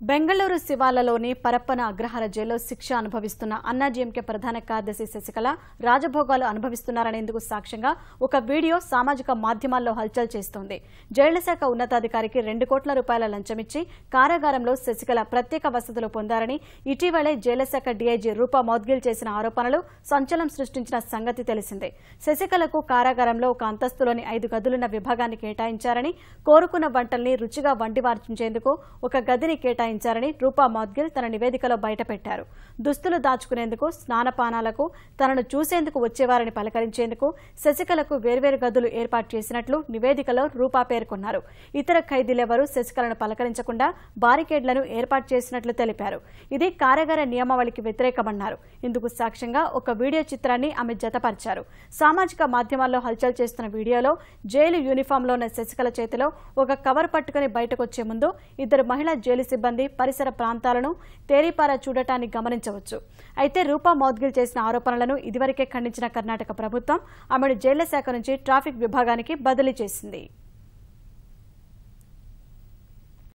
బెంగళూరు శివార్లలోని పరప్పన అగ్రహార జైల్లో శిక్ష అనుభవిస్తున్న అన్నాడీఎంకే ప్రధాన కార్యదర్శి శశికళ రాజభోగాలు అనుభవిస్తున్నారనేందుకు సాక్ష్యంగా ఒక వీడియో సామాజిక మాధ్యమాల్లో హల్చల్ చేస్తోంది. జైళ్ల శాఖ ఉన్నతాధికారికి 2 కోట్ల రూపాయల లంచమిచ్చి కారాగారంలో శశికళ ప్రత్యేక వసతులు పొందారని ఇటీవలే జైళ్ల శాఖ డీఐజీ రూపా మౌద్గిల్ చేసిన ఆరోపణలు సంచలనం సృష్టించిన సంగతి తెలిసిందే. శశికళకు కారాగారంలో ఒక అంతస్తులోని 5 గదులున్న విభాగాన్ని కేటాయించారని, కోరుకున్న వంటల్ని రుచిగా వండి వార్చించేందుకు ఒక గదిని కేటాయించారని రూపా మౌద్గిల్ తన నివేదికలో బయటపెట్టారు. దుస్తులు దాచుకునేందుకు, స్నానపానాలకు, తనను చూసేందుకు వచ్చేవారిని పలకరించేందుకు శశికళకు వేర్వేరు గదులు ఏర్పాటు చేసినట్లు నివేదికలో రూపా పేర్కొన్నారు. ఇతర ఖైదీలెవరూ శశికళను పలకరించకుండా బారికేడ్లను ఏర్పాటు చేసినట్లు తెలిపారు. ఇది కారాగార నియమావళికి వ్యతిరేకమన్నారు. ఇందుకు సాక్ష్యంగా ఒక వీడియో చిత్రాన్ని ఆమె జతపరిచారు. సామాజిక మాధ్యమాల్లో హల్చల్ చేస్తున్న వీడియోలో జైలు యూనిఫామ్లో ఉన్న శశికళ చేతిలో ఒక కవర్ పట్టుకుని బయటకొచ్చే ముందు 2 మహిళా జైలు సిబ్బంది పరిసర ప్రాంతాలను తేరిపారా చూడటాన్ని గమనించవచ్చు. అయితే రూపా మౌద్గిల్ చేసిన ఆరోపణలను ఇదివరకే ఖండించిన కర్ణాటక ప్రభుత్వం ఆమెను జైళ్ల శాఖ నుంచి ట్రాఫిక్ విభాగానికి బదిలీ చేసింది.